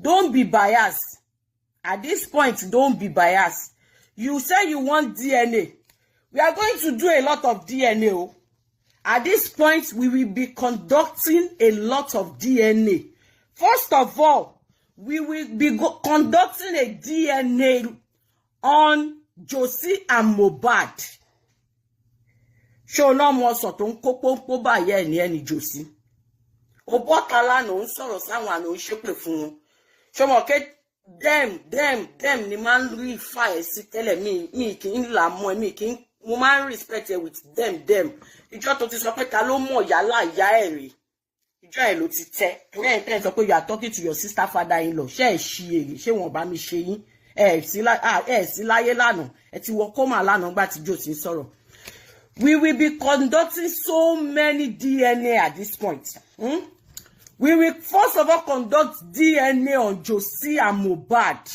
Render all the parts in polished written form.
Don't be biased. At this point, don't be biased. You say you want DNA. We are going to do a lot of DNA. At this point, we will be conducting a lot of DNA. First of all, we will be conducting a DNA on Josie and Mohbad. Show no more sort on kókó ba ye ni Josie. Obotala no sọ̀rọ̀ sáwọn no shepe fún. Show mo ke them ni man really fire si tell me kin la mo mi kin mo man respect with them. Ìjọ tó ti sọ pé ta ló mọ̀ yálà ìyá ẹ̀ rí. Ìjọ ẹ̀ ló ti tẹ́. Then sọ pé you are talking to your sister father-in-law. Ṣé ẹ ṣí èrè, ṣé wọ́n bá mi ṣe yín. Ẹ sí láyé lánàá. Ẹ ti wọ koma lánàá gba tí Josie sọ̀rọ̀. We will be conducting so many DNA at this point. We will first of all conduct DNA on Josie and Mohbad.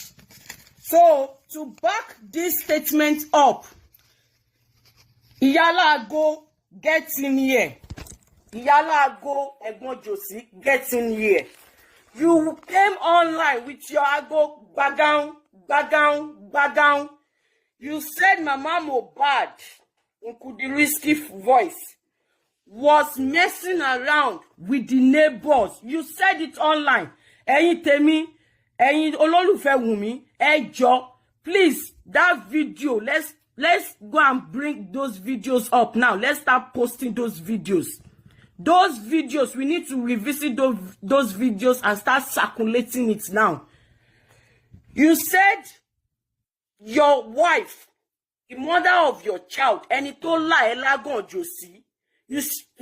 So, to back this statement up, Iyala go get in here. Iyala go Egbon Josie get in here. You came online with your ago bagown. You said Mama Mohbad in Kudirisky voice was messing around with the neighbors. You said it online. Ẹ̀yin tèmi, ẹ̀yin olólùfẹ́ Wunmi, ẹ jọ̀ọ́, please, that video, let's go and bring those videos up now. Let's start posting those videos. Those videos, we need to revisit those videos and start circulating it now. You said your wife, the mother of your child, ẹni tó lá ẹ lágàn Josie,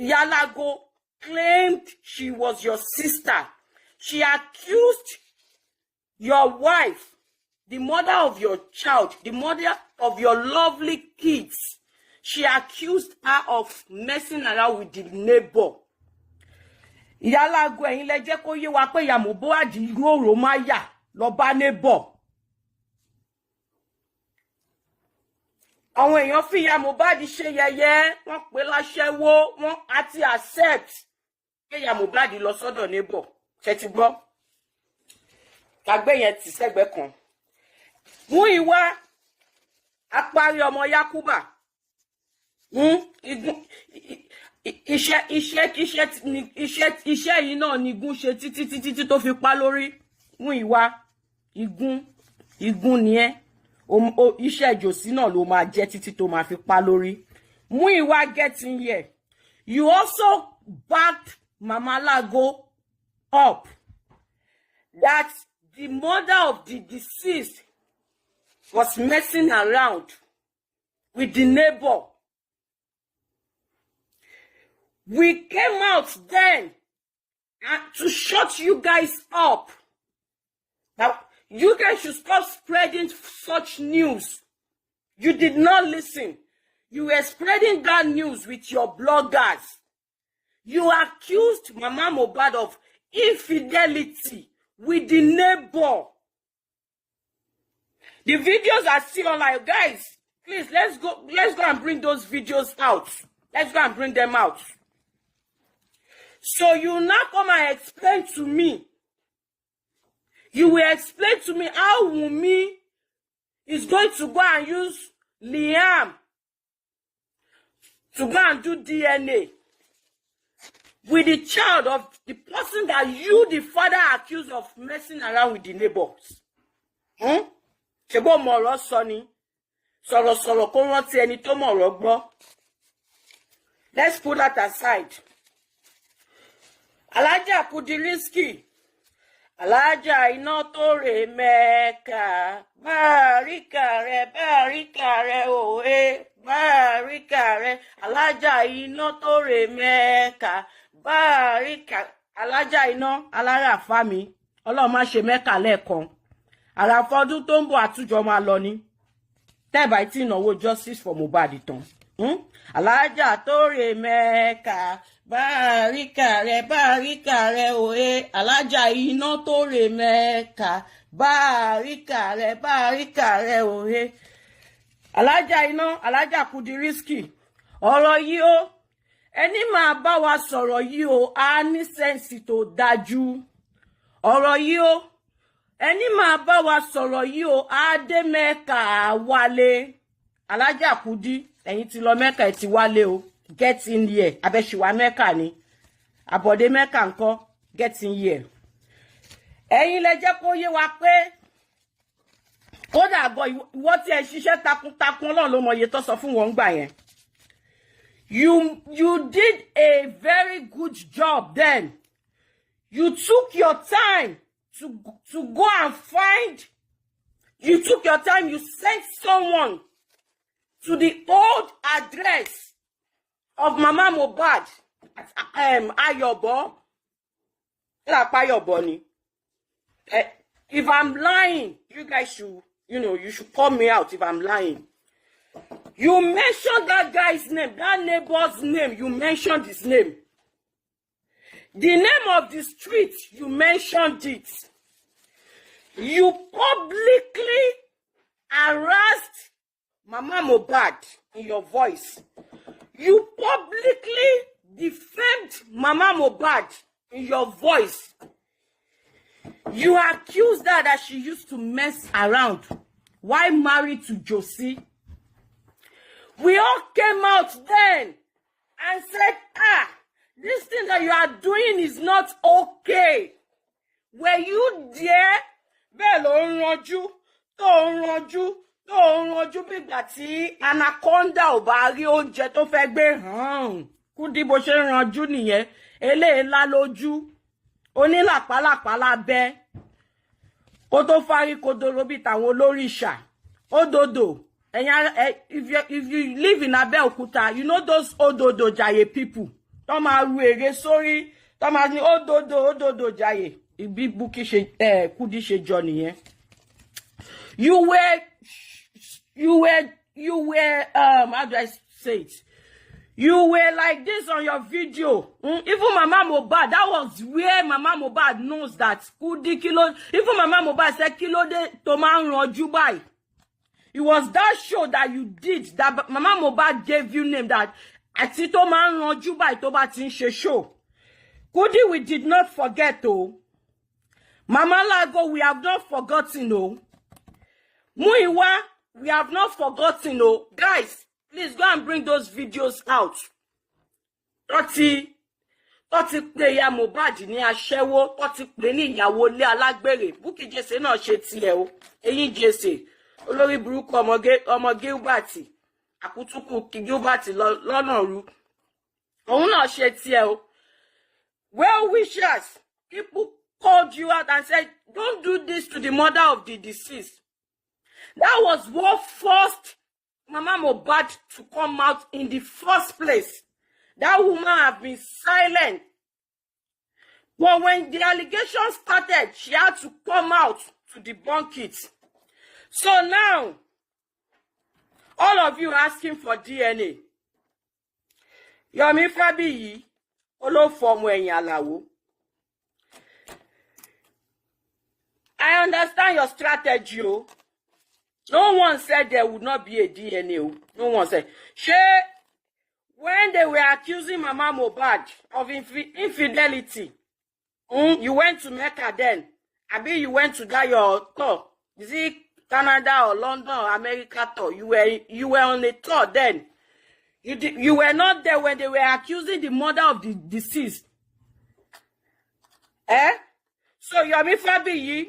Yalago claimed she was your sister. She accused your wife, the mother of your child, the mother of your lovely kids. She accused her of messing around with the neighbor. Yalago ẹ̀yin lẹ jẹ́ kó yé wa pé ya Mohbad roro ma ya lọ bá neighbor. Àwọn èèyàn fi ya Mohbad ṣe yẹ̀yẹ́, wọ́n pè láṣẹ́wó, wọ́n àti accept pé ya Mohbad lọ sọ́dọ̀ neighbor. Ṣé ti gbọ́? Kàgbé yẹn ti sẹ́gbẹ̀ kan. Mú ìwà apárí ọmọ Yakuba. Iṣẹ́ yìí náà ni igun ṣe títí tó fi pa lórí. Mú ìwà igun ni ẹ́. Iṣẹ́ Josie náà ló máa jẹ́ títí tó máa fi pa lórí. Muyiwa getting here. You also backed Mama Lago up that the mother of the deceased was messing around with the neighbor. We came out then to shut you guys up. Now, you guys should stop spreading such news. You did not listen. You were spreading that news with your bloggers. You accused Mama Mohbad of infidelity with the neighbor. The videos are still online. Guys, please, let's go and bring those videos out. Let's go and bring them out. So you now come and explain to me. You will explain to me how Wunmi is going to go and use Liam to go and do DNA with the child of the person that you, the father, accused of messing around with the neighbors. Ṣebo mọ̀rọ̀ sọ ni. Sọ̀rọ̀ kó rántí ẹni tó mọ̀rọ̀ gbọ́. Let's put that aside. Alaja Kudirisky. Alaja iná tó rè Mẹ́kà. Báríkà rẹ̀ òwe. Báríkà rẹ̀. Alaja iná tó rè Mẹ́kà. Báríkà. Alaja iná alára fami. Ọlọ́run má ṣe Mẹ́kà lẹ́ẹ̀kan. Àràfọ́dún tó ń bọ̀ àtújọ máa lọ ní. Tẹ́ẹ̀bà tí ìnáwó justice for Mohbad tán. Alaja tó rè Mẹ́kà. Báríkà rẹ̀ òye. Alaja iná tó rè Mẹ́kà. Báríkà rẹ̀ òye. Alaja iná, Alaja Kudirisky. Ọ̀rọ̀ yìí o. Ẹni máa bá wa sọ̀rọ̀ yìí o. A ní sẹ́ǹsì tó dájú. Ọ̀rọ̀ yìí o. ẹni máa bá wa sọ̀rọ̀ yìí o adé mẹ́ka wálé alájà Kudi ẹ̀yin ti lọ mẹ́ka ẹ̀ ti wálé o get in here abẹ́ṣìwá mẹ́ka ni àbọ̀dé mẹ́ka ńkọ́ get in here ẹ̀yin lẹ jẹ́ kó yé wa pé kódà gan ìwọ tí ẹ ṣiṣẹ́ takuntakun Ọlọ́run ló mọ iye tó sọ fún wọn gbà yẹn you did a very good job then you took your time to go and find you took your time you sent someone to the old address of Mama Mohbad Ayobo ni. If I'm lying, you guys should, you should call me out if I'm lying. You mentioned that guy's name, that neighbor's name, you mentioned his name. The name of the street, you mentioned it. You publicly harassed Mama Mohbad in your voice. You publicly defamed Mama Mohbad in your voice. You accused her that she used to mess around while married to Josie. We all came out then and said, this thing that you are doing is not okay. Were you there? Bẹ́ẹ̀ ló ń ranjú, tó ń ranjú bí ìgbà tí anaconda ò bá rí oúnjẹ tó fẹ́ gbé hàn. Kúdí bó ṣe ń ranjú nìyẹn, eléèlá lójú, onílàpálàpá lábẹ́, kó tó fárí kodoro bí tàwọn olóríṣà, òdòdó. If you live in Abeokuta, you know those Ododo Jaye people. Tó máa ru èrè sórí, tó máa ní Ododo Jaye. Ibi Bukky ṣe Kudi ṣe jọ nìyẹn. You were how do I say it? You were like this on your video. Even Mama Mohbad, that was where Mama Mohbad knows that Kudi kilo. Even Mama Mohbad said kilo de to máa ń ranjú báyìí. It was that show that you did that Mama Mohbad gave you name that àti tó máa ń ranjú báyìí tó bá ti ń ṣe show. Kudi, we did not forget oh. Mama Lago, we have not forgotten oh. Muiwa, we have not forgotten oh. Guys, please go and bring those videos out. Tọ́tí pé ya Mohbad ní aṣẹ́wó, tọ́tí pé ní ìyàwó ilé alágbèrè. Bukky Jesse náà ṣe tiẹ̀ o. Eyín Jesse. Olórí burúkú ọmọ Gilbert àkútúkù kí Gilbert lọ́nà rú òun náà ṣe tiẹ̀ o. Well wishers, people called you out and said don't do this to the mother of the deceased. That was what forced Mama Mohbad to come out in the first place. That woman have been silent, but when the allegation started she had to come out to debunk it. So now, all of you asking for DNA. Yomi Fabiyi, olófọmọ ẹ̀yìn àlàwó. I understand your strategy. No one said there would not be a DNA. No one said. When they were accusing Mama Mohbad of infidelity, you went to Mecca then. Abi you went to that your tour. Is it Canada or London or America tour? You were on a tour then. You were not there when they were accusing the mother of the deceased. So Yomi Fabiyi,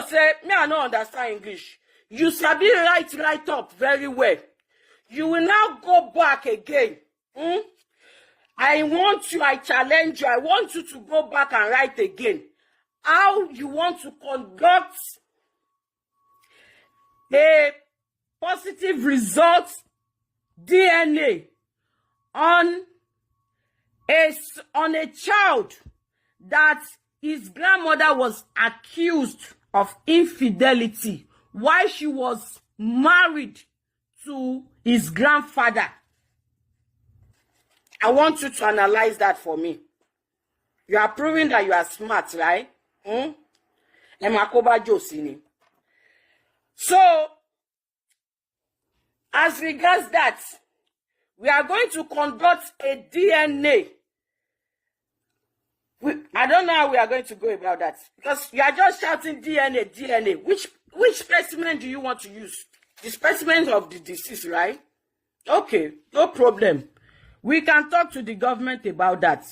say me I don't understand English. You sabi write up very well. You will now go back again. I challenge you. I want you to go back and write again. How you want to conduct a positive result DNA on a child that his grandmother was accused of infidelity while she was married to his grandfather. I want you to analyze that for me. You are proving that you are smart, right? Emakoba Josini. So, as regards that, we are going to conduct a DNA I don't know how we are going to go about that. Because you are just shouting DNA, DNA. Which specimen do you want to use? The specimen of the disease, right? Okay, no problem. We can talk to the government about that.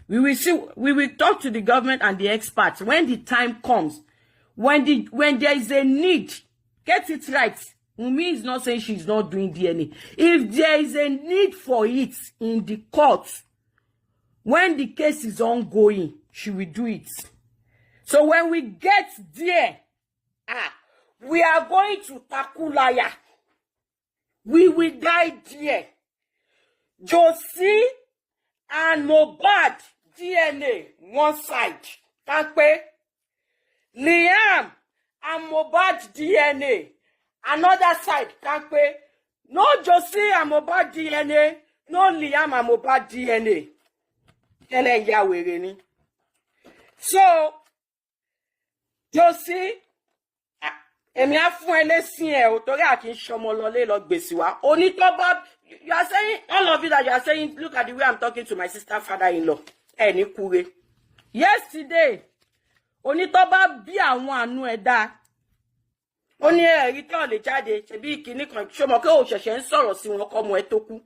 We will talk to the government and the experts when the time comes. When there is a need, get it right. Wunmi is not saying she's not doing DNA. If there is a need for it in the court, when the case is ongoing, she will do it. So when we get there, we are going to tackle liar. We will die there. Josie and Mohbad DNA one side. Takpe. Liam and Mohbad DNA another side. Takpe. No Josie and Mohbad DNA. No Liam and Mohbad DNA. Tẹ́lẹ̀ ya wèrè ni. So Josie, èmi á fún ẹ lésìn ẹ o torí a kì í ṣọmọ lọlé lọ gbèsè wa. Onítọ́ba, you are saying, all of you that you are saying, look at the way I'm talking to my sister father-in-law. Ẹni kúre. Yesterday, Onítọ́ba bí àwọn àánú ẹ dá. Ó ní ẹ̀rí tí ò lè jáde, ṣebí ìkíní kan, ṣọmọ pé ó ṣẹ̀ṣẹ̀ ń sọ̀rọ̀ sí wọn kọ́mọ ẹ tó kú.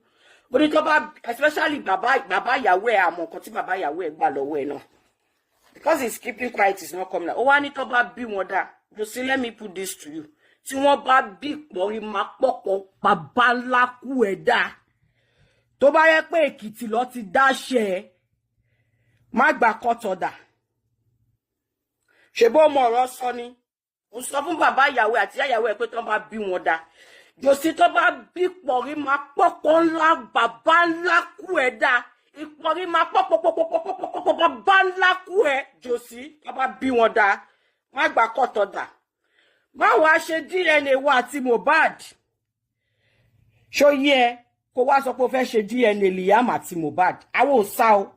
Onítọ́ba, especially bàbá ìyàwó ẹ àmọ́ nǹkan tí bàbá ìyàwó ẹ gbà lọ́wọ́ ẹ náà. Because he's keeping quiet, he's not coming out. Ó wá ní tó bá bí wọn dá. Just let me put this to you. Tí wọ́n bá bí pọ̀rí máa pọ̀pọ̀ bàbá ńlá kú ẹ̀ dá. Tó bá yẹ pé Èkìtì lọ ti dáṣẹ́ má gbà kọ́tọ̀dà. Ṣèbó ọmọ ọ̀rọ̀ sọ ni. Ó sọ fún bàbá ìyàwó àti ìyàwó ẹ̀ pé tó bá bí wọn dá. Jòsí tó bá bí pọ̀rí máa pọ̀pọ̀ ńlá bàbá ńlá kú ẹ̀ dá. Ìpọ̀rí máa pọ̀pọ̀ bàbá ńlá kú ẹ̀ Jòsí tó bá bí wọn dá. Má gbà kọ́tọ̀dà. Má wá ṣe DNA wa àti Mohbad. Ṣó yẹ kó wá sọ pé ó fẹ́ ṣe DNA Liam àti Mohbad. Àwọn ò sá o.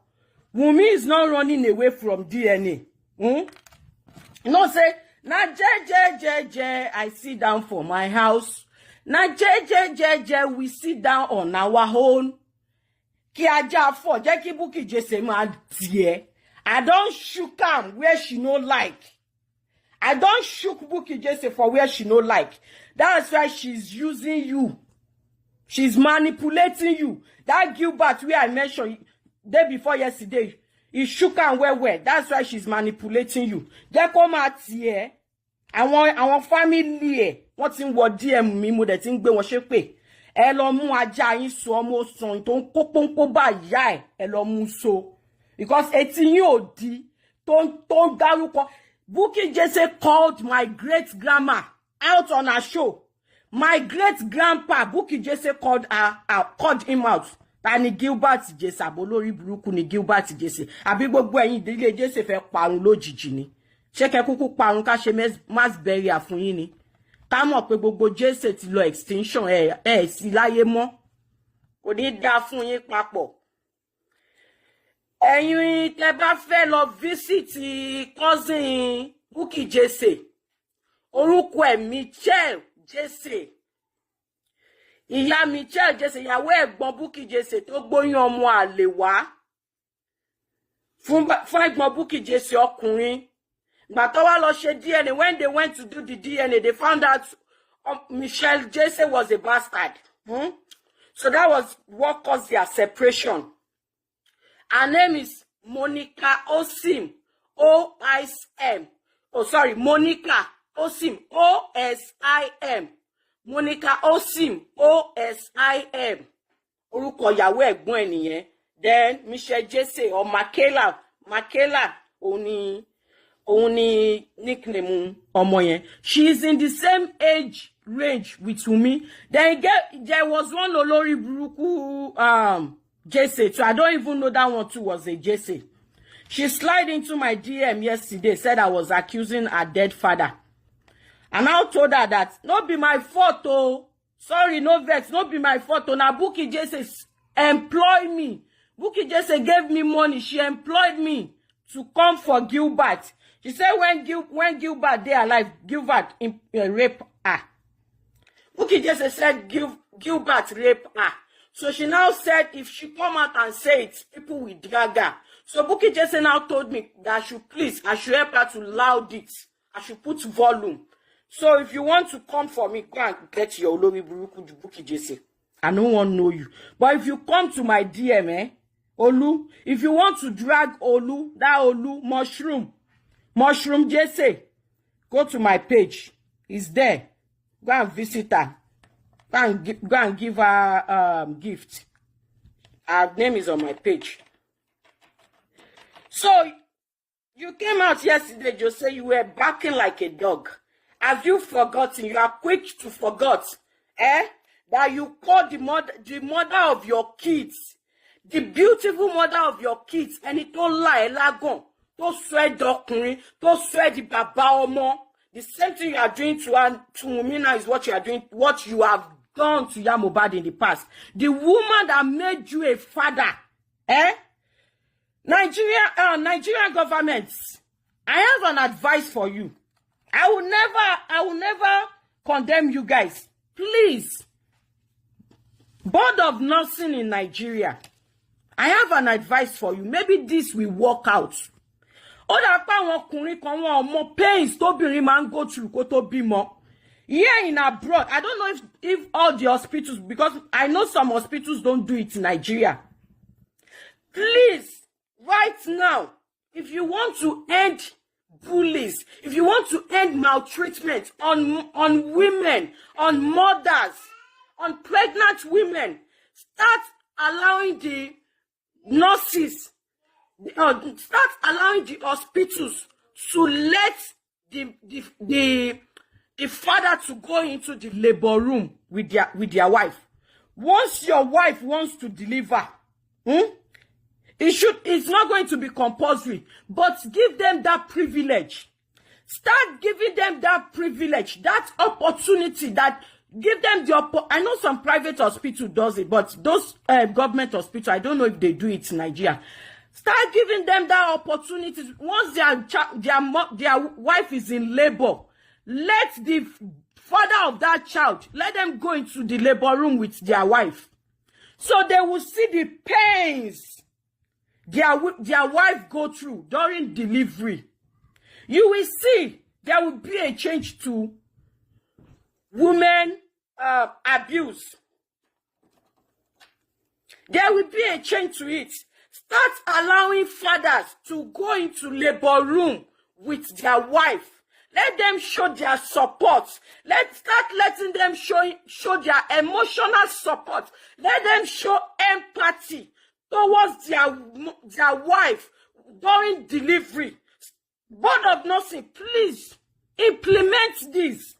Wunmi is not running away from DNA. You know say, na je, I sit down for my house. Na je, we sit down on our own. Kí ajá fọ̀, jẹ́ kí Bukky Jesse máa díẹ̀. I don't shook am where she no like. I don't shook Bukky Jesse for where she no like. That's why she's using you. She's manipulating you. That Gilbert where I mentioned day before yesterday, he shook am well. That's why she's manipulating you. Jẹ́ kó máa tiẹ̀. Àwọn family ẹ̀ wọ́n ti ń wọ DM mi mo dẹ̀ ti ń gbé wọn ṣépè. Ẹ lọ mú ajá yín so ọmọ sàn tó ń kó pọ́npọ́ bá ìyá ẹ lọ mú so. Because etí yín ò di tó ń dárúkọ. Bukky Jesse called my great-grandma out on her show. My great-grandpa, Bukky Jesse called him out. Tani Gilbert Jesse, abolórí burúkú ni Gilbert Jesse. Àbí gbogbo ẹ̀yin ìdílé Jesse fẹ́ parun lójijì ni. Ṣé kẹ́ kúkú parun ká ṣe mass burial fún yín ni. Ká mọ̀ pé gbogbo Jesse ti lọ extinction ẹ̀ sí láyé mọ́. Kò ní dá fún yín papọ̀. Ẹ̀yin tẹ́ bá fẹ́ lọ visit cousin Bukky Jesse. Orúkọ ẹ̀ Michelle Jesse. Ìyá Michelle Jesse, ìyàwó ẹ̀gbọ́n Bukky Jesse tó gbóyún ọmọ àlè wá. Fún ẹ̀gbọ́n Bukky Jesse ọkùnrin. Ìgbà tó wá lọ ṣe DNA, when they went to do the DNA, they found out Michelle Jesse was a bastard. So that was what caused their separation. Her name is Monica Osim. O-I-S-M. Oh, sorry, Monica Osim. O-S-I-M. Monica Osim. O-S-I-M. Orúkọ ìyàwó ẹ̀gbọ́n ẹ̀ nìyẹn. Then Michelle Jesse or Makela. Makela òun ni nickname ọmọ yẹn. She is in the same age range with Wunmi. Then there was one olórí burúkú Jesse, so I don't even know that one too was a Jesse. She slid into my DM yesterday, said I was accusing her dead father. And I told her that, no be my fault, oh. Sorry, no vex, no be my fault, oh. Now Bukky Jesse employed me. Bukky Jesse gave me money. She employed me to come for Gilbert. She said when Gilbert they alive, Gilbert rape her. Bukky Jesse said Gilbert rape her. So she now said if she come out and say it, people will drag her. So Bukky Jesse now told me that I should help her to loud it. I should put volume. So if you want to come for me, go and get your Olori Buruku Bukky Jesse. I don't want to know you. But if you come to my DM, Olu, if you want to drag Olu, that Olu, Mushroom Jesse, go to my page. It's there. Go and visit her. Go and give her gift. Her name is on my page. So, you came out yesterday, just say you were barking like a dog. Have you forgotten? You are quick to forget, that you called the mother of your kids, the beautiful mother of your kids, and it don't lie, lagon, don't swear document, don't swear the baba omo. The same thing you are doing to Wunmi now is what you are doing, what you have done to Mohbad in the past. The woman that made you a father, Nigerian government, I have an advice for you. I will never condemn you guys. Please. Board of Nursing in Nigeria, I have an advice for you. Maybe this will work out. More pains to man go through to be more. Here in abroad, I don't know if all the hospitals, because I know some hospitals don't do it in Nigeria. Please, right now, if you want to end bullies, if you want to end maltreatment on women, on mothers, on pregnant women, start allowing the nurses, start allowing the hospitals to let the father to go into the labor room with their wife. Once your wife wants to deliver, it's not going to be compulsory, but give them that privilege. Start giving them that privilege, that opportunity, that give them the I know some private hospital does it, but those government hospitals, I don't know if they do it in Nigeria. Start giving them that opportunity. Once their wife is in labor, let the father of that child, let them go into the labor room with their wife. So they will see the pains their wife go through during delivery. You will see there will be a change to women abuse. There will be a change to it. Start allowing fathers to go into labor room with their wife. Let them show their support. Start letting them show their emotional support. Let them show empathy towards their wife during delivery. Board of Nursing, please implement this.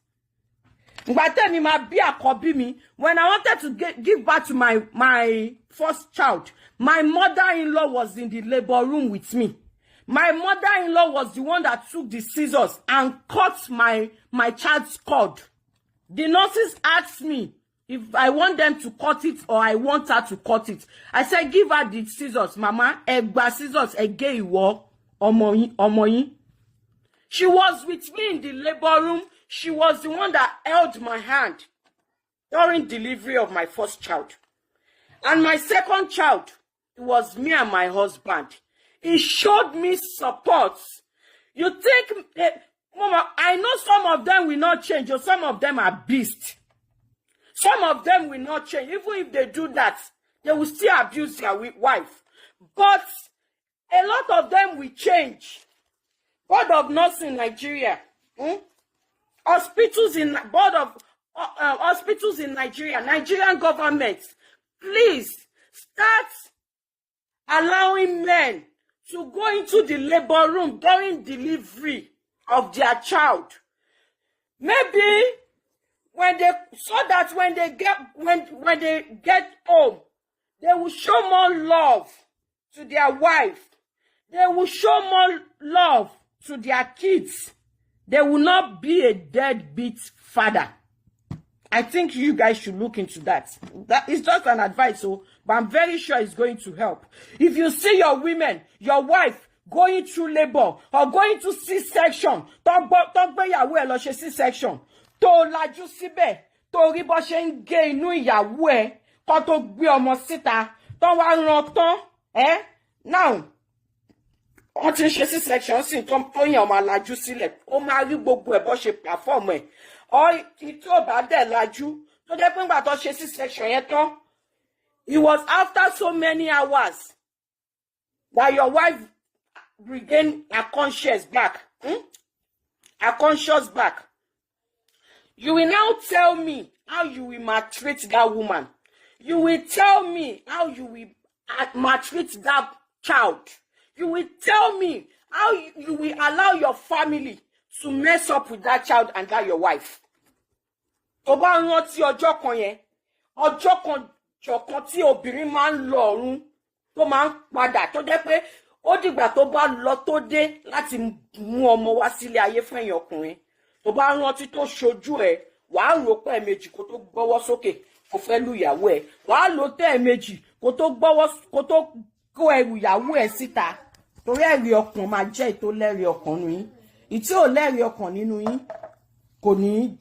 When I wanted to give birth to my first child, my mother-in-law was in the labor room with me. My mother-in-law was the one that took the scissors and cut my child's cord. The nurses asked me if I want them to cut it or I want her to cut it. I said, give her the scissors, Mama. Egba scissors, ege iwo, omoyin. She was with me in the labor room. She was the one that held my hand during delivery of my first child. And my second child, it was me and my husband. He showed me support. You think, Mama, I know some of them will not change, or some of them are beasts. Some of them will not change. Even if they do that, they will still abuse their wife. But a lot of them will change. Board of Nursing in Nigeria, hospitals in hospitals in Nigeria, Nigerian government, please start allowing men to go into the labor room during delivery of their child. Maybe when they get home, they will show more love to their wife. They will show more love to their kids. They will not be a deadbeat father. I think you guys should look into that. That is just an advice, but I'm very sure it's going to help. If you see your women, your wife, going through labor or going to C-section, C-section, to laju síbẹ̀, to rí bó ṣe ń gé inú ìyàwó ẹ̀, kó tó gbé ọmọ síta, tó wá rán tán, now, wọ́n ti ń ṣe sí section sí tó yàn máa lajú sílẹ̀ ó máa rí gbogbo ẹ̀ bó ṣe perform ẹ̀ ọ tí ò bá dẹ̀ lajú tó jẹ́ pé ńgbà tó ṣe sí section yẹn tán it was after so many hours that your wife regained her conscience back. Her conscience back. You will now tell me how you will maltreat that woman. You will tell me how you will maltreat that child. You will tell me how you will allow your family to mess up with that child and that your wife. Tó bá rántí ọjọ́ kan yẹn, ọjọ́ kan jọ̀kan tí obìnrin máa ń lọ ọ̀run tó máa ń padà tó jẹ́ pé ó dìgbà tó bá lọ tó dé láti mú ọmọ wá sílé ayé fún ẹ̀yin ọkùnrin. Tó bá rántí tó ṣojú ẹ̀, wàá rò pé ẹ̀ẹ̀mejì kó tó gbọ́wọ́ sókè kó fẹ́ lu ìyàwó ẹ̀. Wàá lò tẹ́ ẹ̀ẹ̀mejì kó tó kó ẹrù ìyàwó ẹ̀ síta. Torí ẹ̀rí ọkàn máa jẹ́ ìtó lẹ́rìí ọkàn nínú yín. Ìtí ò lẹ́rìí ọkàn nínú yín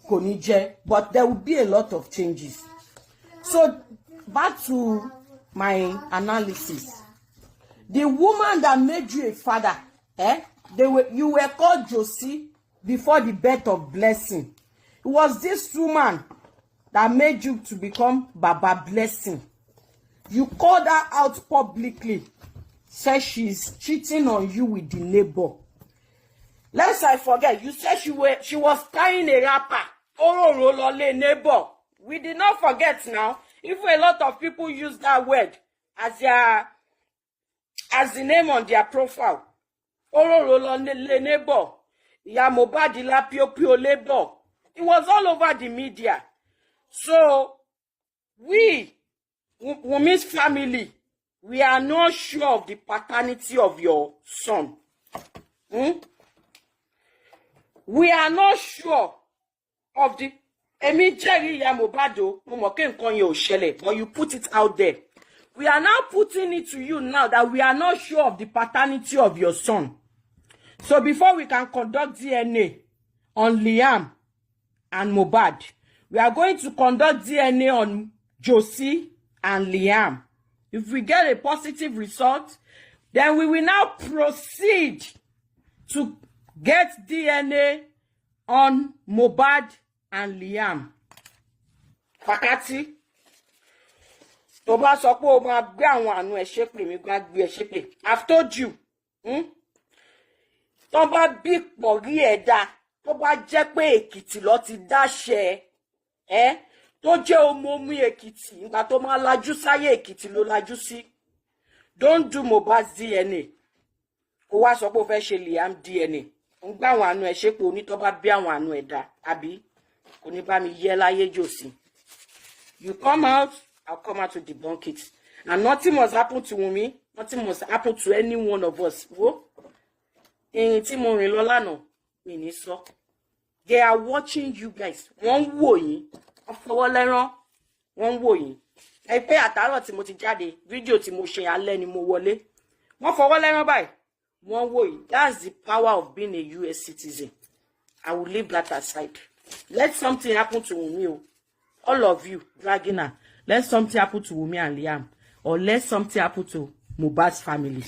kò ní jẹ́, but there will be a lot of changes. So back to my analysis. The woman that made you a father, you were called Josie before the birth of Blessing. It was this woman that made you to become Baba Blessing. You called her out publicly, said she's cheating on you with the neighbor. Lest I forget, you said she was carrying a rapper. Oh, neighbor. We did not forget now. If a lot of people use that word as the name on their profile. Oh, neighbor. Ya Mohbad la pio labor. It was all over the media. So we, Wunmi's family, we are not sure of the paternity of your son. We are not sure of the Emi Jerry ya Mohbad o, mo mọ̀ pé nǹkan yẹn ò ṣẹlẹ̀, but you put it out there. We are now putting it to you now that we are not sure of the paternity of your son. So before we can conduct DNA on Liam and Mohbad, we are going to conduct DNA on Josie and Liam. If we get a positive result, then we will now proceed to get DNA on Mohbad and Liam. Fakati. Tó bá sọ pé o máa gbé àwọn àánú ẹ ṣépè mi gbá gbé ẹ ṣépè. I've told you. Tó bá bí pọ̀ rí ẹ̀dá, tó bá jẹ́ pé Èkìtì ló ti dáṣẹ tó jẹ́ ọmọ mú Èkìtì, nígbà tó máa lajú sáyé Èkìtì ló lajú sí. Don't do Mohbad's DNA. Kó wá sọ pé o fẹ́ ṣe Liam DNA. Ń gbá àwọn àánú ẹ ṣépè oní tó bá bí àwọn àánú ẹ̀dá, àbí kò ní bá mi yẹ láyé jòsí. You come out, I'll come out to debunk it. And nothing must happen to Wunmi. Nothing must happen to any one of us. Wo? Tí mo rìn lọ lánàá, mi ní sọ. They are watching you guys. Wọ́n wò yín. Wọ́n fọwọ́ lẹ́rán. Wọ́n wò yín. Ẹ pé àtàárọ̀ tí mo ti jáde, fídíò tí mo ṣe alẹ́ ni mo wọlé. Wọ́n fọwọ́ lẹ́rán báyìí. Wọ́n wò yín. That's the power of being a US citizen. I will leave that aside. Let something happen to Wunmi. All of you dragging her. Let something happen to Wunmi and Liam. Or let something happen to Mohbad's family.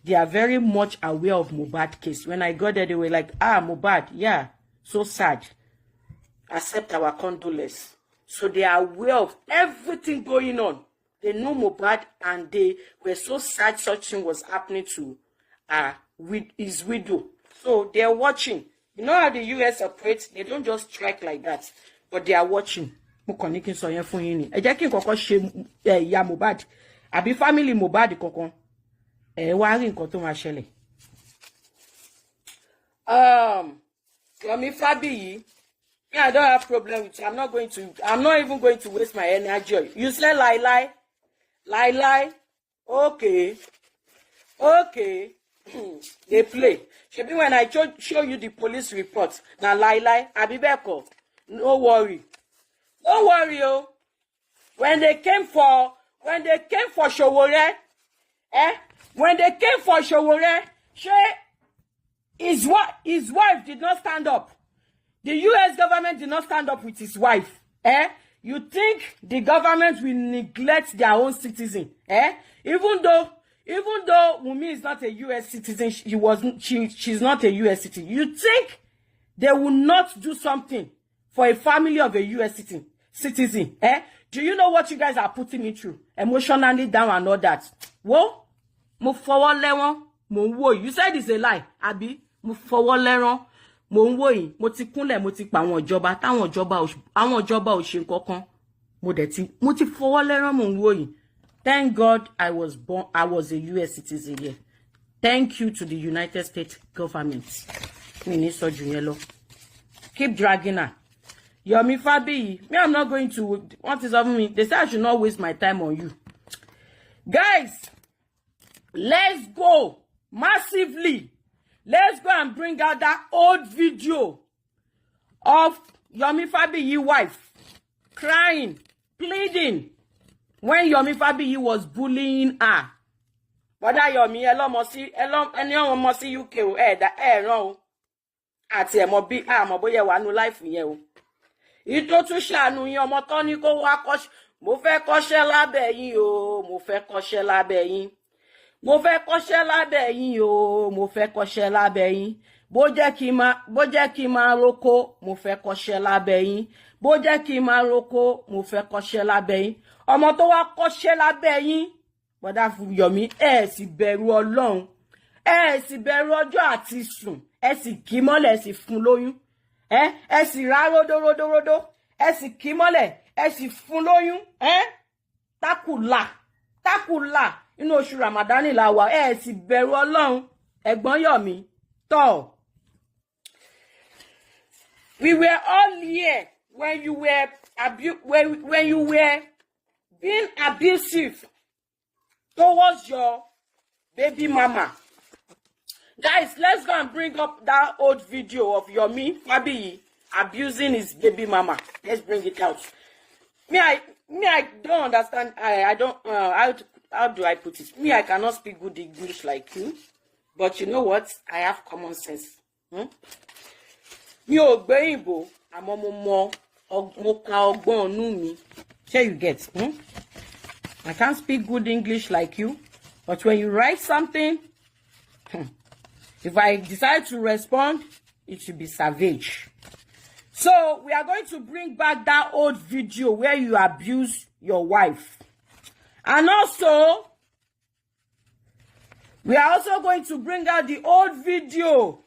They are very much aware of Mohbad case. When I got there, they were like, Mohbad, yeah, so sad. Accept our condolence. So they are aware of everything going on. They know Mohbad and they were so sad such thing was happening to with his widow. So they are watching. You know how the US operates? They don't just strike like that. But they are watching. Mo kàn ní kí n sọ yẹn fún yín ni. Ẹ jẹ́ kí n kọ́kọ́ ṣe ìyá Mohbad. Àbí family Mohbad kankan. Wá rí nǹkan tó máa ṣẹlẹ̀. Yomi Fabiyi, I don't have problem with you. I'm not even going to waste my energy. You say lie. Okay. They play. Shebi when I show you the police report, now lie, Abibeko. No worry. Don't worry, oh. When they came for Showore, when they came for Showore, his wife did not stand up. The US government did not stand up with his wife. You think the government will neglect their own citizen? Even though Even though Wunmi is not a US citizen, she's not a US citizen. You think they will not do something for a family of a US citizen? Do you know what you guys are putting me through? Emotionally down and all that. Whoa, mo fọwọ́ lẹ́wọ̀n, mo ń wò yìí. You said it's a lie, àbí? Mo fọwọ́ lẹ́rán, mo ń wò yìí. Mo ti kúnlẹ̀, mo ti pa àwọn ìjọba, táwọn ìjọba ò ṣe nǹkankan. Mo ti fọwọ́ lẹ́rán, mo ń wò yìí. Thank God I was a US citizen here. Thank you to the United States government. Mi ní sọ jù yẹn lọ. Keep dragging her. Yomi Fabiyi, me, I'm not going to want to solve me. They say I should not waste my time on you. Guys, let's go massively. Let's go and bring out that old video of Yomi Fabiyi's wife crying, pleading when Yomi Fabiyi was bullying her. But that Yomi, anyone must see UK, no. Àti ẹ mọ̀ bí àmọ́ bóyá wà nú life yẹn o. Ito tún ṣàánú yín ọmọ tán ní kó wá kọ́ṣẹ́. Mo fẹ́ kọ́ṣẹ́ lábẹ́ yín o, mo fẹ́ kọ́ṣẹ́ lábẹ́ yín. Mo fẹ́ kọ́ṣẹ́ lábẹ́ yín o, mo fẹ́ kọ́ṣẹ́ lábẹ́ yín. Bó jẹ́ kí n máa roko, mo fẹ́ kọ́ṣẹ́ lábẹ́ yín. Bó jẹ́ kí n máa roko, mo fẹ́ kọ́ṣẹ́ lábẹ́ yín. Ọmọ tó wá kọ́ṣẹ́ lábẹ́ yín. Bọ́dá Yomi, ẹ sì bẹ̀rù Ọlọ́run. Ẹ sì bẹ̀rù ọjọ́ àti sùn. Ẹ sì kì mọ́lẹ̀, ẹ sì fún lóyún. Ẹ sì rá ródóródóródó. Ẹ sì kì mọ́lẹ̀, ẹ sì fún lóyún. Tákùlà inú oṣù Ramadani la wà. Ẹ sì bẹ̀rù Ọlọ́run. Ẹ̀gbọ́n Yomi, tọ́. We were all here when you were being abusive towards your baby mama. Guys, let's go and bring up that old video of Yomi Fabiyi abusing his baby mama. Let's bring it out. I don't understand. I don't. How do I put it? I cannot speak good English like you, but you know what? I have common sense. Mi ò gbé Ìgbò, àmọ́ mo ka ọgbọ́n inú mi. Shall you get? I can't speak good English like you, but when you write something. If I decide to respond, it should be savage. So we are going to bring back that old video where you abuse your wife. And also, we are also going to bring out the old video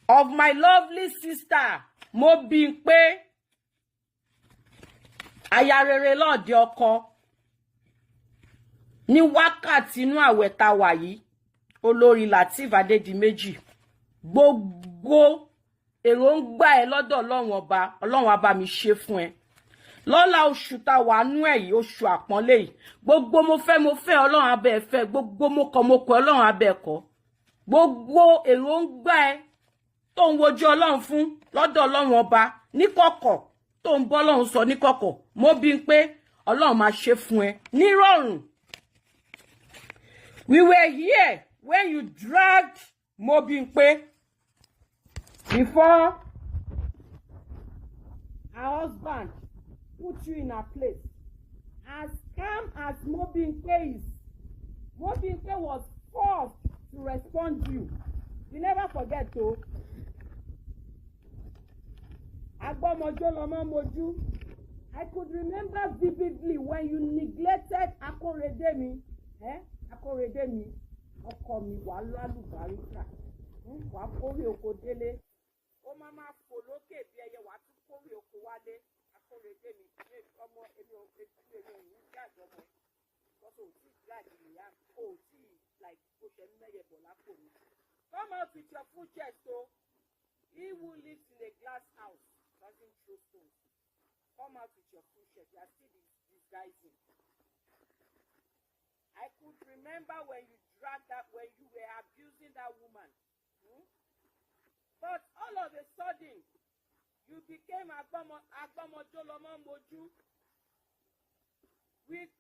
of my lovely sister, Mobimpe Ayarere lóde ọkọ. Ní wákàtí inú àwẹ̀ tá wà yìí. Olórí Lateef Adédìméjì gbogbo èròǹgbà ẹ lọ́dọ̀ Ọlọ́run ọba mi ṣe fún ẹ lọ́lá oṣù tá wà nú ẹ yìí oṣù àpọ́nlé yìí gbogbo mo fẹ́ Ọlọ́run abẹ́ ẹ fẹ́ gbogbo mo kọ̀ Ọlọ́run abẹ́ ẹ kọ̀ gbogbo èròǹgbà ẹ tó ń wojú Ọlọ́run fún lọ́dọ̀ Ọlọ́run ọba níkọ̀kọ̀ tó ń bọ́ Ọlọ́run sọ níkọ̀kọ̀ mo bí pé Ọlọ́run máa ṣe fún ẹ nírọ̀rùn. We were here when you dragged Mobimpe before her husband put you in her place. As calm as Mobimpe is, Mobimpe was forced to respond to you. You never forget to. Agbomojo lomo moju. I could remember vividly when you neglected Akoredemi. Akoredemi. Ọkọ mi wà lálùbáríkà wà kórè oko délé ó máa máa fò lókè bí ẹyẹ wà tún kórè oko wálé Akóredé mi ọmọ èmi ò ní jáde ọmọ lọ́sọ̀ ò tí jáde ìyá ò tí like ó ṣe ń mẹ́yẹ bọ̀ lápò mi. Come out with your full chest o. He who lives in a glass house doesn't throw stones. Come out with your full chest. You are still disguising. I could remember when you dragged that, when you were abusing that woman. But all of a sudden, you became Agbomojolomo Moju. We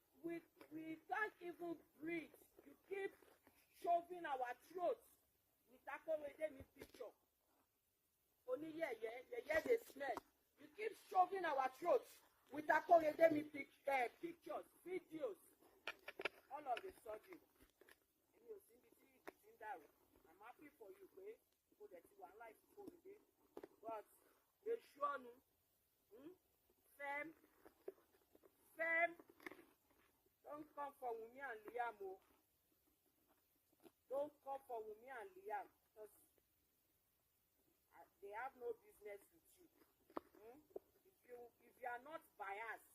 can't even breathe. You keep shoving our throats with Akoredemi picture. Only they smell. You keep shoving our throats with Akoredemi pictures, videos. All of a sudden, for you, okay? So that you are like for you, but they sure no. Fem, don't come for Wunmi and Liam, oh. Don't come for Wunmi and Liam, because they have no business with you. If you are not biased,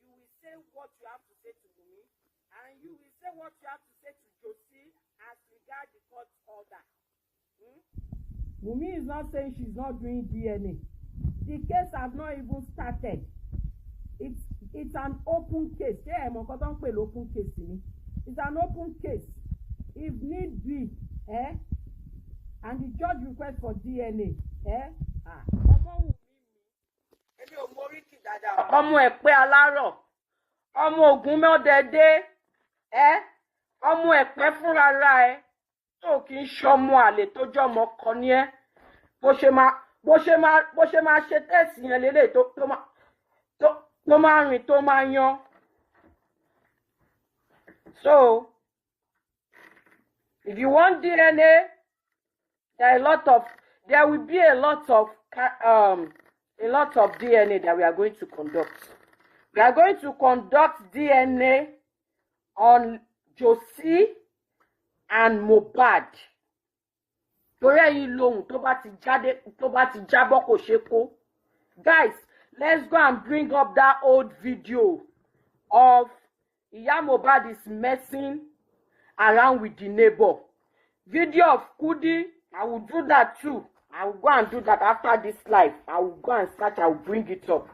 you will say what you have to say to Wunmi, and you will say what you have to say to Josie as regard the court order. Wunmi is not saying she's not doing DNA. The case has not even started. It's an open case. Open case. It's an open case. If need be, and the judge requests for DNA, ọmọ ẹ̀pẹ́ alárọ̀, ọmọ ògún mọ́dẹ̀dẹ́, ọmọ ẹ̀pẹ́ fúnra ra ẹ, tó kì í ṣọmọ àlè tó jọmọ kan ní ẹ, bó ṣe máa ṣe tẹ́sì yẹn lélẹ̀ tó máa rìn tó máa yan. So, if you want DNA, there will be a lot of DNA that we are going to conduct. We are going to conduct DNA on Josie and Mohbad. Guys, let's go and bring up that old video of Mohbad is messing around with the neighbor. Video of Kudi, I will do that too. I will go and do that after this live. I will go and search, I will bring it up.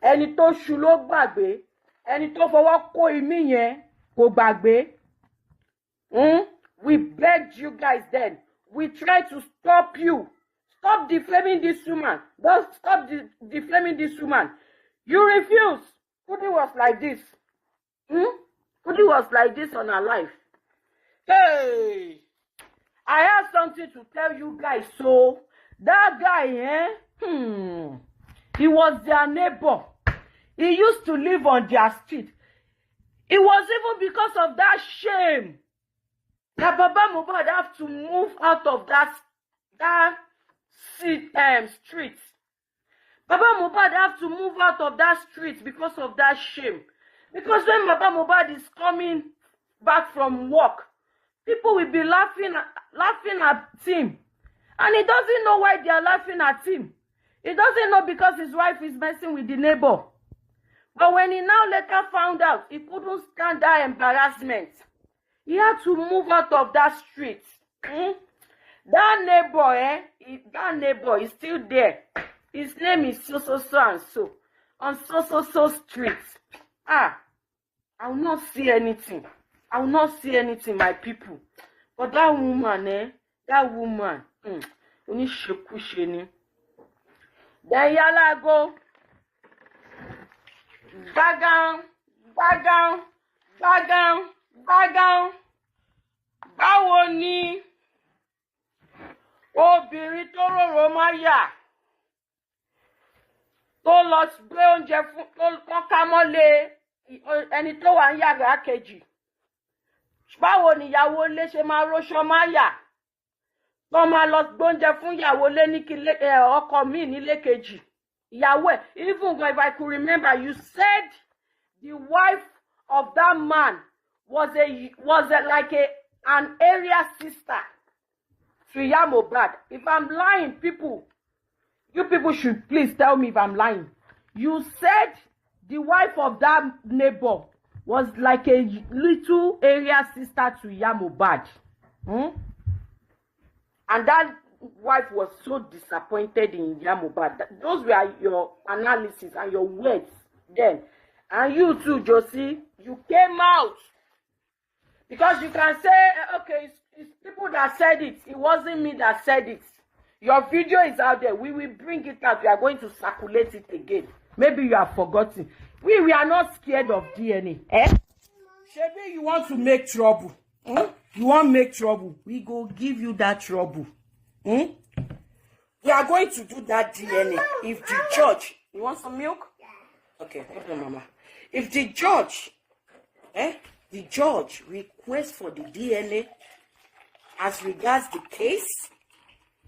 Ẹni tó ṣu ló gbàgbé, ẹni tó fọwọ́ kó imí yẹn kò gbàgbé. We begged you guys then. We tried to stop you. Stop defaming this woman. Don't stop defaming this woman. You refuse. Kudi was like this. Kudi was like this on her life. Hey, I have something to tell you guys. So that guy, he was their neighbor. He used to live on their street. It was even because of that shame that Baba Mohbad have to move out of that street. Baba Mohbad have to move out of that street because of that shame. Because when Baba Mohbad is coming back from work, people will be laughing at him. And he doesn't know why they are laughing at him. He doesn't know because his wife is messing with the neighbor. But when he now later found out, he couldn't stand that embarrassment. He had to move out of that street. That neighbor is still there. His name is so and so. On so street. I will not see anything. I will not see anything, my people. But that woman, only shekusheni. Then yala go. Bagan. Báwo ni obìnrin tó rorò máa yà tó lọ gbé oúnjẹ fún tó ká mọ́lé ẹni tó wà ń yàrá kejì. Báwo ni ìyàwó ilé ṣe máa róṣọ máa yà tó máa lọ gbé oúnjẹ fún ìyàwó ilé ní ọkọ mi nílé kejì. Ìyàwó ẹ̀, even if I could remember, you said the wife of that man was like an area sister to Mohbad. If I'm lying, you people should please tell me if I'm lying. You said the wife of that neighbor was like a little area sister to Mohbad. And that wife was so disappointed in Mohbad. Those were your analysis and your words then. And you too, Josie, you came out. Because you can say, okay, it's people that said it. It wasn't me that said it. Your video is out there. We will bring it out. We are going to circulate it again. Maybe you have forgotten. We are not scared of DNA. Maybe you want to make trouble. You want to make trouble. We go give you that trouble. We are going to do that DNA. If the judge... You want some milk? Okay, hold on, Mama. If the judge... the judge requests for the DNA as regards the case,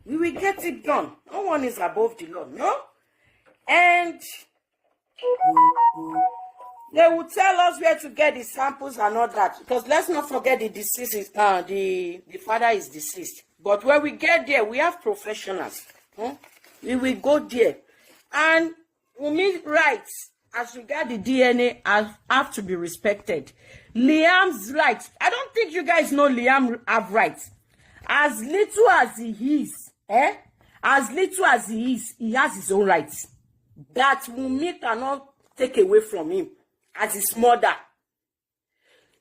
we will get it done. No one is above the law, no? And they will tell us where to get the samples and all that. Because let's not forget the deceased is, the father is deceased. But when we get there, we have professionals. We will go there. And Wunmi's rights as regards the DNA have to be respected. Liam's rights. I don't think you guys know Liam have rights. As little as he is, as little as he is, he has his own rights. That Wunmi cannot take away from him as his mother.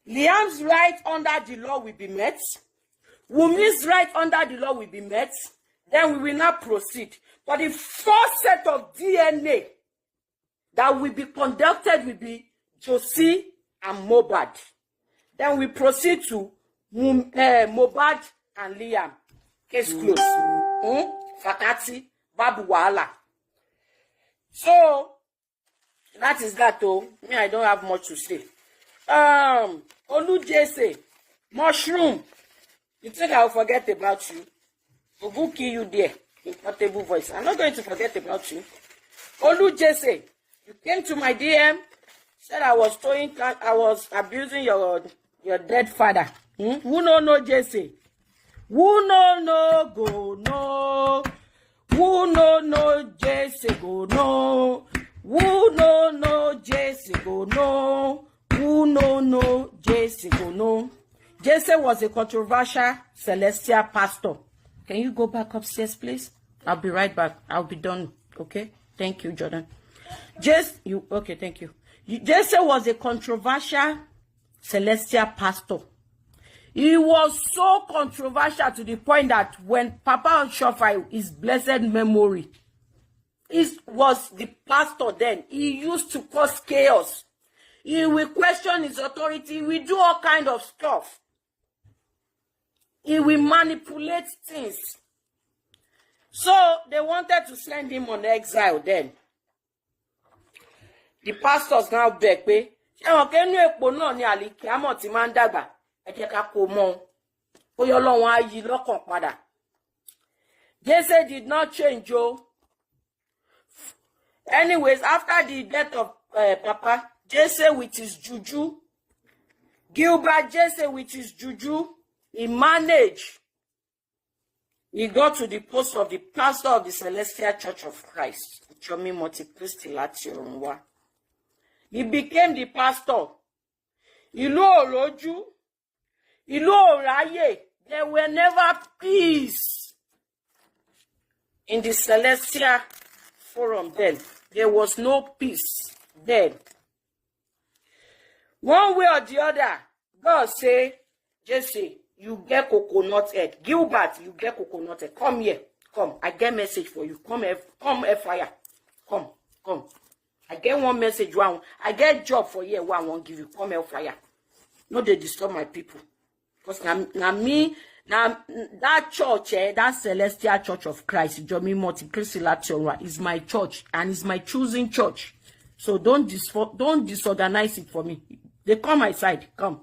Liam's right under the law will be met. Wunmi's right under the law will be met. Then we will not proceed. But the first set of DNA that will be conducted will be Josie and Mohbad. Then we proceed to Mohbad and Liam. Case closed. Fakati, Babu Wahala. So, that is that, though. Me, I don't have much to say. Olu Jesse, Mushroom. You think I will forget about you? I will kill you there. In portable voice. I'm not going to forget about you. Olu Jesse, you came to my DM, said I was abusing your dead father. Who no Jesse? Who no go no? Who no Jesse go no? Who no Jesse go no? Who no Jesse go no? Jesse was a controversial celestial pastor. Can you go back upstairs, please? I'll be right back. I'll be done. Okay? Thank you, Jordan. Okay, thank you. Jesse was a controversial celestial pastor. He was so controversial to the point that when Papa Shofai, his blessed memory, was the pastor then, he used to cause chaos. He will question his authority. He will do all kind of stuff. He will manipulate things. So they wanted to send him on exile then. The pastors now beg me. Jesse did not change, Joe. Anyways, after the death of Papa, Jesse with his juju, Gilbert Jesse with his juju, he managed. He got to the post of the pastor of the Celestial Church of Christ. He became the pastor. There were never peace in the Celestial Forum then. There was no peace then. One way or the other, God say, Jesse, you get coconut head. Gilbert, you get coconut head. Come here. Come. I get message for you. Come fire. Come. I get one message. I get job for you. One won't give you. Come fire. No, they disturb my people. Because that church, that Celestial Church of Christ, Jomi Multi is my church and is my choosing church. So don't disorganize it for me. They come my side. Come.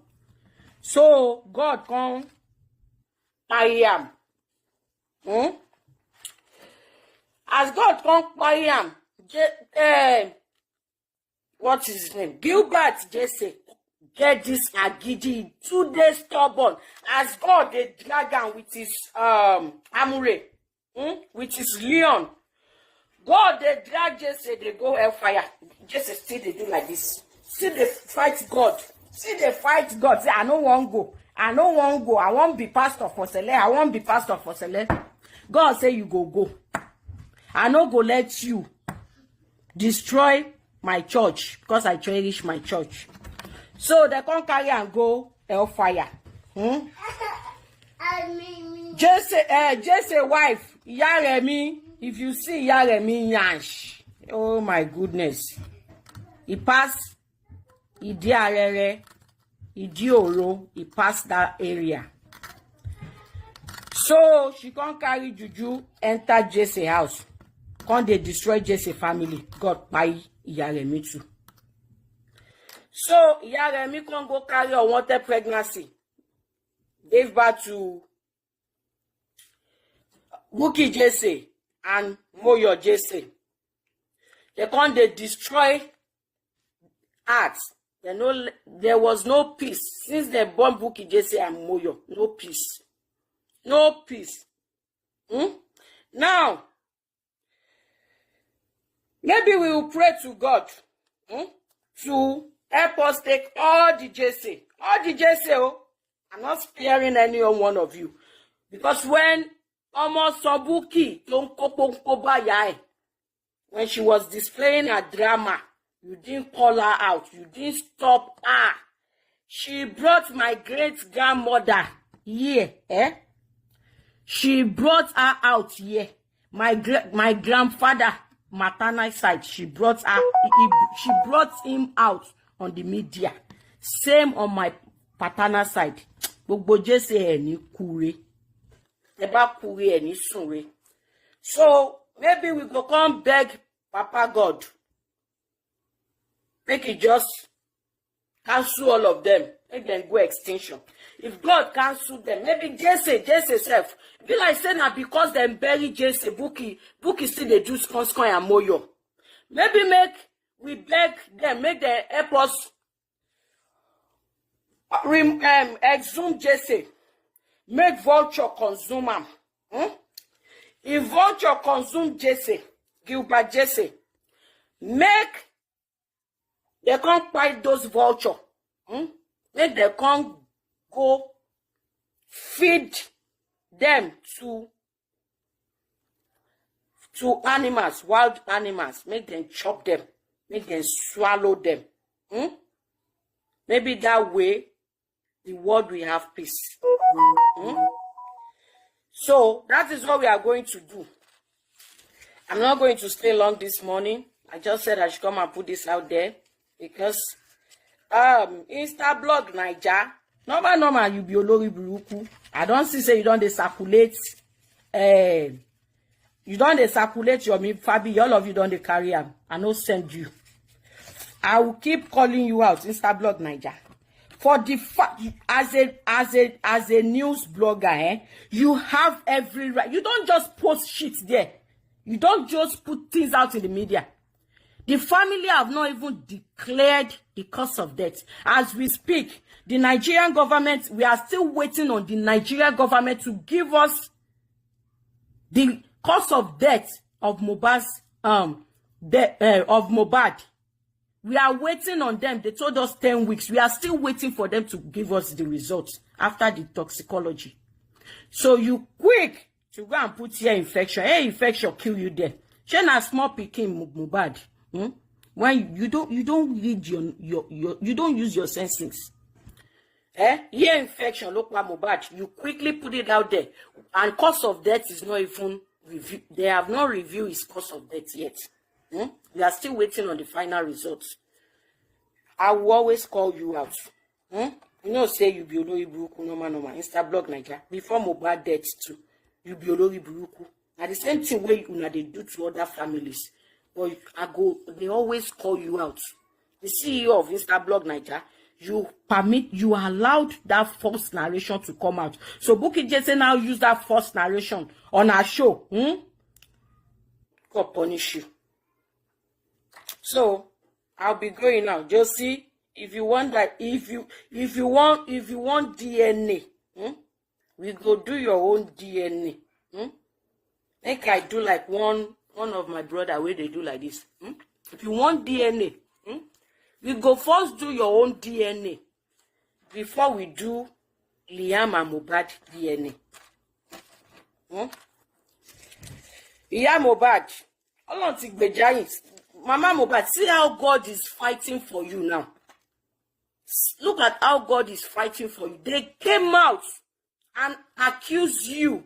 So God come, I am. As God come, I am. What is his name? Gilbert Jesse. Get this agidi 2 days stubborn. As God the dragon with his Amure, with his Leon. God they drag Jesse, they go hellfire. Jesse still they do like this. See they fight God. See they fight God. Say I no want go. I no want go. I won't be pastor for Sele. I won't be pastor for Sele. God say you go. I no go let you destroy my church because I cherish my church. So they can't carry and go hellfire. Jesse wife, Yaremi. If you see Yaremi Yansh, oh my goodness. He passed Idiarere, Idioro, he passed that area. So she can't carry Juju, enter Jesse house. Can't they destroy Jesse family? God buy Yaremi too. So Yaremi can't go carry unwanted pregnancy. Gave birth to Bukky Jesse and Moyo Jesse. They come, they destroy art. There was no peace. Since they born Bukky Jesse and Moyo, no peace. No peace. Now, maybe we will pray to God to help us take all the Jesse. All the Jesse, oh, I'm not sparing any one of you. Because when almost Bukky when she was displaying her drama, you didn't call her out. You didn't stop her. She brought my great-grandmother here. She brought her out here. My grandfather, maternal side, she brought him out on the media. Same on my paternal side. Gbogbo Jesse eni kure. Eba kure eni sunre. So maybe we go come beg Papa God. Make it just cancel all of them. Make them go extinction. If God cancel them, maybe Jesse self. Be like saying that because them bury Jesse, Bukky still they do Skon and Moyo. Maybe we beg them, make them help us exhume Jesse. Make vulture consume him. If vulture consume Jesse, Gilbert Jesse, make they can't fight those vulture. Make they can't go feed them to animals, wild animals. Make them chop them. Make them swallow them. Maybe that way the world will have peace. So that is what we are going to do. I'm not going to stay long this morning. I just said I should come and put this out there because Insta blog Naija. Normal you be olori buruku. I don't say you don't circulate. You don't circulate your Fabi. All of you don't carry am. I no send you. I will keep calling you out. Insta blog Naija. For the as a news blogger, you have every right. You don't just post shit there. You don't just put things out in the media. The family have not even declared the cause of death. As we speak, the Nigerian government, we are still waiting on the Nigerian government to give us the cause of death of Mohbad. We are waiting on them. They told us 10 weeks. We are still waiting for them to give us the results after the toxicology. So you quick to go and put here infection. Hey, infection kill you there. She na small pikin Mohbad. When you don't read you don't use your senses. Ear infection, look at Mohbad. You quickly put it out there. And cause of death is not even reviewed. They have not reviewed his cause of death yet. We are still waiting on the final results. I will always call you out. You know, say you be olori buruku, normal. Insta blog Naija. Before Mohbad death too, you be olori buruku. Now the same thing way they do to other families. But they always call you out. The CEO of Insta blog Naija, you allowed that false narration to come out. So Bukky Jesse now use that false narration on our show. God punish you. So I'll be going now. Just see if you want that. If you want DNA, we go do your own DNA. Make I do like one of my brother where they do like this. If you want DNA, we go first do your own DNA before we do Liam and Mohbad DNA. Liam Mohbad, how long take the giants? Mama Mohbad, see how God is fighting for you now. Look at how God is fighting for you. They came out and accused you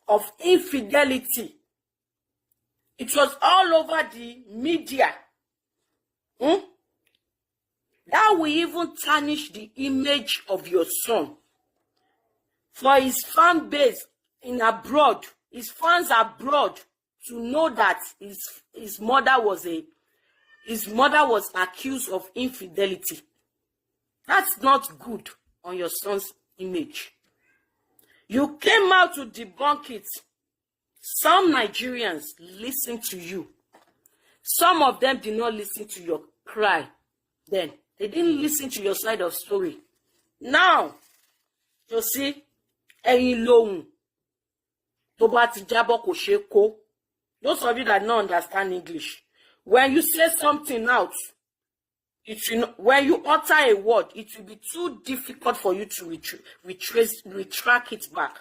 of infidelity. It was all over the media. That will even tarnish the image of your son. For his fan base in abroad, his fans abroad, to know that his mother was accused of infidelity. That's not good on your son's image. You came out to debunk it. Some Nigerians listen to you. Some of them did not listen to your cry. Then they didn't listen to your side of story. Now, you see, ẹ̀yin lohùn tó bá ti jábọ́ kò ṣeé kó. Those of you that don't understand English, when you say something out, when you utter a word, it will be too difficult for you to retract it back.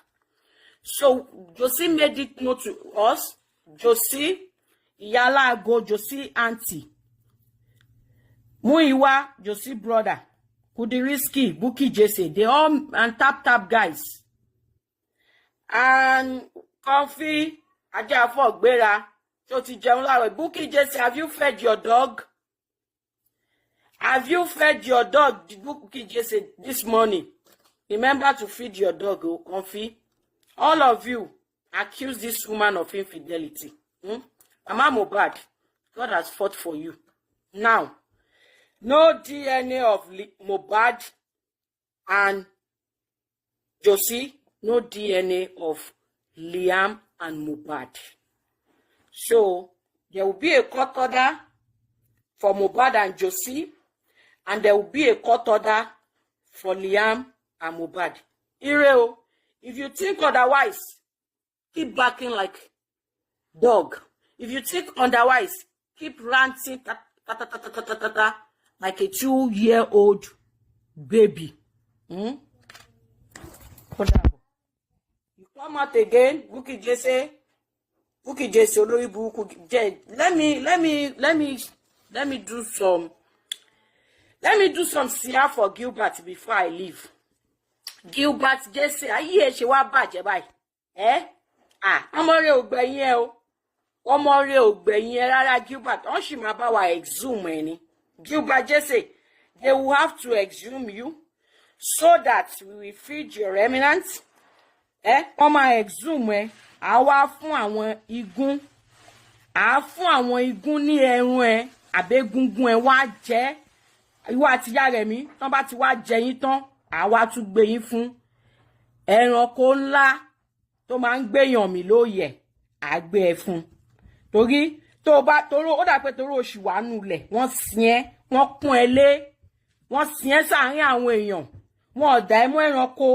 So Josie made it known to us. Josie, Yala go, Josie auntie, Muiwa, Josie brother, Kudiriski, Buki Jesse, they all and tap guys. And Coffee, Ajafo Gbera, Choti Jamlawe, Buki Jesse, have you fed your dog? Have you fed your dog, Buki Jesse, this morning? Remember to feed your dog, oh, Coffee. All of you accuse this woman of infidelity. Mama Mohbad, God has fought for you. Now, no DNA of Mohbad and Josie, no DNA of Liam and Mohbad. So, there will be a court order for Mohbad and Josie, and there will be a court order for Liam and Mohbad. Ireo, if you think otherwise, keep barking like dog. If you think otherwise, keep ranting like a 2-year-old baby. You come out again, Buki Jesse, Olori Buku. Let me do some CR for Gilbert before I leave. Gilbert Jesse, aye she wa bàjẹ́ báyìí. Ọmọre ò gbẹ̀yìn ẹ o. Ọmọre ò gbẹ̀yìn ẹ rárá Gilbert. On sì máa bá wa exhume ẹ ni. Gilbert Jesse, they will have to exhume you so that we will feed your remnants. Wọ́n máa exhume ẹ. A wá fún àwọn igun. A fún àwọn igun ní ẹran ẹ. Àbẹ́gungun ẹ wá jẹ. Ìwọ àti ìyá rẹ̀ mi, tán bá ti wá jẹ yín tán. Àwa tún gbé yín fún ẹranko ńlá tó máa ń gbéyàn mí lóye àgbé ẹ fún torí tó bá toro ó dà pé toro oṣù wà nulẹ̀ wọ́n sin ẹ́ wọ́n kún ẹ lé wọ́n sin ẹ́ sáàrin àwọn èèyàn wọ́n ọ̀dà ẹ mọ́ ẹranko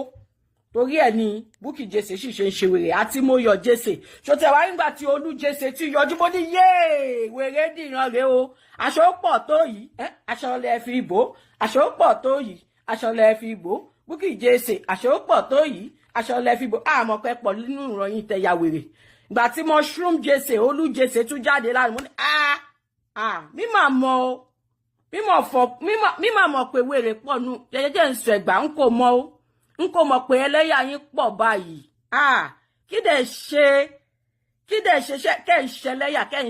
torí ẹ̀ ní Bukky Jesse sì ṣe ń ṣe wèrè àti mo yọ Jesse ṣòtẹ̀ wá nígbà tí Olú Jesse ti yọjú bó ní yéè wèrè dìran rèé o aṣọ pọ̀ tó yìí aṣọ lẹ fi bò aṣọ pọ̀ tó yìí aṣọ lẹ fi bò Bukky Jesse aṣọ pọ̀ tó yìí aṣọ lẹ fi bò àmọ́ pé pọ̀ nínú ìròyìn tẹ̀yà wèrè ìgbà tí Mushroom Jesse Olú Jesse tún jáde lánàá mo ní mi máa mọ̀ o mi máa mọ̀ pé wèrè pọ̀ nù jẹ́jẹ́ ń sọ ẹ̀gbà ń kò mọ̀ o n kò mọ̀ pé ẹlẹ́yà yín pọ̀ báyìí kí dẹ̀ ṣe kẹ́ ń ṣẹlẹ́yà kẹ́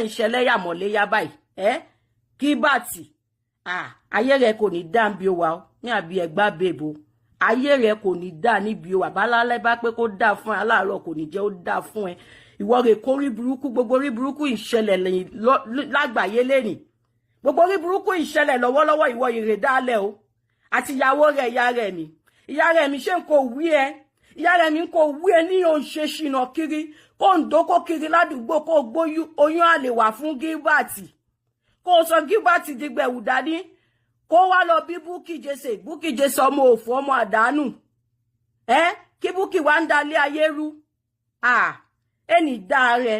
ń ṣẹlẹ́yà mọ̀léyà báyìí kí bàtì ayé rẹ kò ní dá níbi ó wà ó ní àbí ẹgbà bèbò ayé rẹ kò ní dá níbi ó wà bálálẹ́ bá pé kó dá fún ẹ aláàárọ̀ kò ní jẹ́ ó dá fún ẹ ìwọ rẹ kó rí burúkú gbogbo rí burúkú ìṣẹ̀lẹ̀ lágbàáyé lẹ́nìí gbogbo rí burúkú ìṣẹ̀lẹ̀ lọ́wọ́lọ́wọ́ ìwọ ìrè dálẹ̀ o àti ìyàwó rẹ̀ ìyá rẹ̀ mi ṣe ń kò wí ẹ ìyá rẹ̀ mi ń kò wí ẹ ní òun ṣe ṣìnà kiri kó ń dókó kiri ládùúgbò kó gbóyún oyún àlè wà fún Gilbert kó sọ Gilbert dìgbẹ̀wù dání kó wá lọ bí Bukky Jesse ọmọ òfò ọmọ àdánù kí Bukky wá ń dalé ayé rú ẹni dá rẹ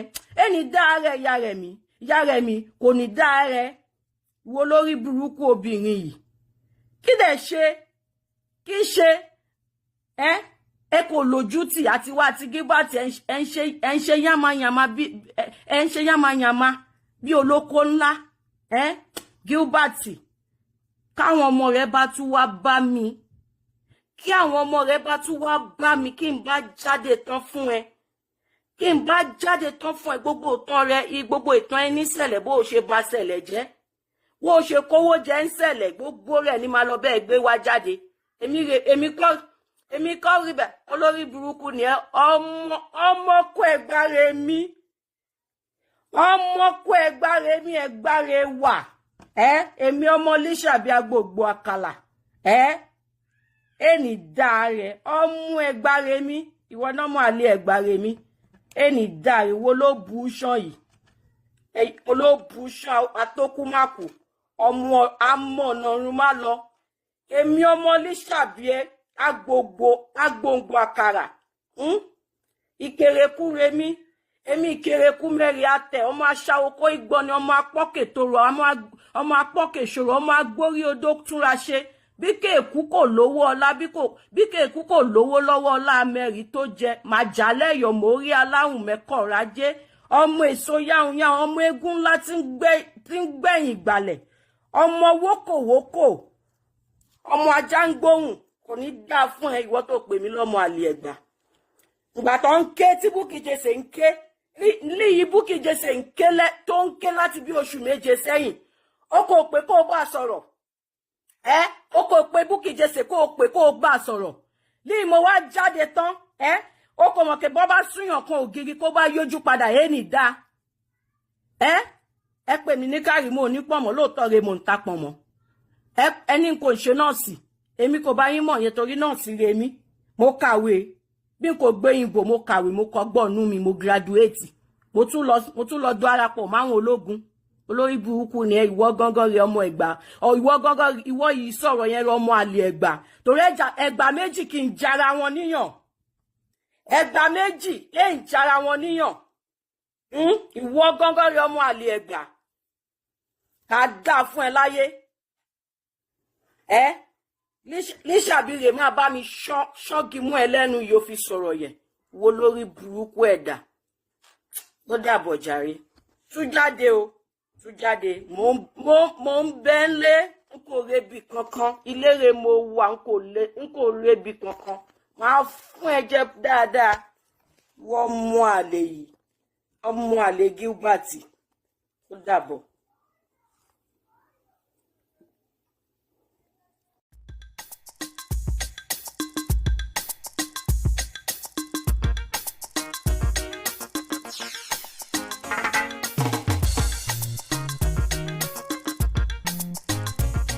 ìyá rẹ̀ mi kò ní dá rẹ wo lórí burúkú obìnrin yìí kí dẹ̀ ṣe kí ṣe ẹ kò lójú tì àti wá àti Gilbert ẹ ń ṣe yàmàyàmà bí olóko ńlá Gilbert káwọn ọmọ rẹ̀ bá tún wá bá mi kí àwọn ọmọ rẹ̀ bá tún wá bá mi kí n bá jáde tán fún ẹ gbogbo ìtàn rẹ gbogbo ìtàn ẹ ní ṣẹlẹ̀ bó o ṣe bà ṣẹlẹ̀ jẹ́ bó o ṣe kówó jẹ ń ṣẹlẹ̀ gbogbo rẹ̀ ní máa lọ bẹ́ẹ̀ gbé wá jáde èmi kọ́ rí bẹ́ẹ̀ olórí burúkú ni ẹ ọmọkú ẹgbàre mi ẹgbàre wà èmi ọmọ Lísàbí agbègbè àkàlà ẹni dá rẹ ọmú ẹgbàre mi ìwọ náà mọ àlè ẹgbàre mi Eni da ìwọ ló bu ṣan yìí. Olóbu ṣan atókùmákù. Ọmọ amọ̀nàrún má lọ. Èmi ọmọ Lísàbíẹ́ agbòǹgbò àkàrà. Ìkèrèkú remi. Èmi ìkèrèkú mẹ́rin àtẹ. Ọmọ aṣáwo kó igbọ́ni ọmọ apọ́kè toro. Ọmọ apọ́kè ṣòro. Ọmọ agbórí odó túnra ṣe. Bí kéèkú kò lówó ọlá bí kéèkú kò lówó lọ́wọ́ ọlá mẹ́rin tó jẹ. Màjálẹ̀ yọ̀ mórí aláhùn mẹ́kọ̀ọ́ra jẹ́. Ọmọ èso yáhùn yáhùn. Ọmọ eégún ńlá tí ń gbẹ̀yìn ìgbàlẹ̀. Ọmọ wókòwókò. Ọmọ ajá ń gbóhùn. Kò ní dá fún ẹ ìwọ tó pè mí lọ́mọ àlè Ẹ̀gbá. Ìgbà tó ń ké tí Bukky Jesse ń ké. Líyìí Bukky Jesse ń ké tó ń ké láti bí oṣù méje sẹ́yìn. Ó kò pé kó bá sọ̀rọ̀. Ó kò pé Bukky Jesse kó pé kó bá sọ̀rọ̀. Líyìí mo wá jáde tán. Ó kò mọ̀ pé bọ́ bá súnyàn kan ògiri kó bá yójú padà ní dá. Ẹ pè mí ní Kàrímù onípọ̀mọ́ lóòótọ́ rẹ̀ mò ń ta pọ̀mọ́. Ẹni kò ṣe nọ́ọ̀sì. Èmi kò bá yín mọ̀ yẹn torí nọ́ọ̀sì rẹ̀ mi. Mo kàwé. Bí n kò gbé yìnbó mo kàwé mo kọ́gbọ́nú mi mo graduate. Mo tún lọ darapọ̀ máwọn ológun. Olórí burúkú ni ìwọ gángan rẹ ọmọ Ẹ̀gbá. Ìwọ gángan ìwọ yìí sọ̀rọ̀ yẹn rẹ ọmọ àlè Ẹ̀gbá. Torí Ẹ̀gbá méjì kì í jara wọn níyàn. Ẹ̀gbá méjì lè ń jara wọn níyàn. Ìwọ gángan rẹ ọmọ àlè Ẹ̀gbá. Ká dá fún ẹ láyé. Lísàbíre máa bá mi ṣọ́gi mú ẹ lẹ́nu yóò fi sọ̀rọ̀ yẹn. Wo lórí burúkú ẹ̀dá. Ló dàbọ̀ jàre. Tún jáde o. Tún jáde. Mo ń bẹ́ ń lé. N kò rebi kankan. Ilére mo wà n kò rebi kankan. Máa fún ẹ jẹ dáadáa. Wọ́n mú àlè yìí. Ọmọ àlè Gilbert. Ó dàbọ̀.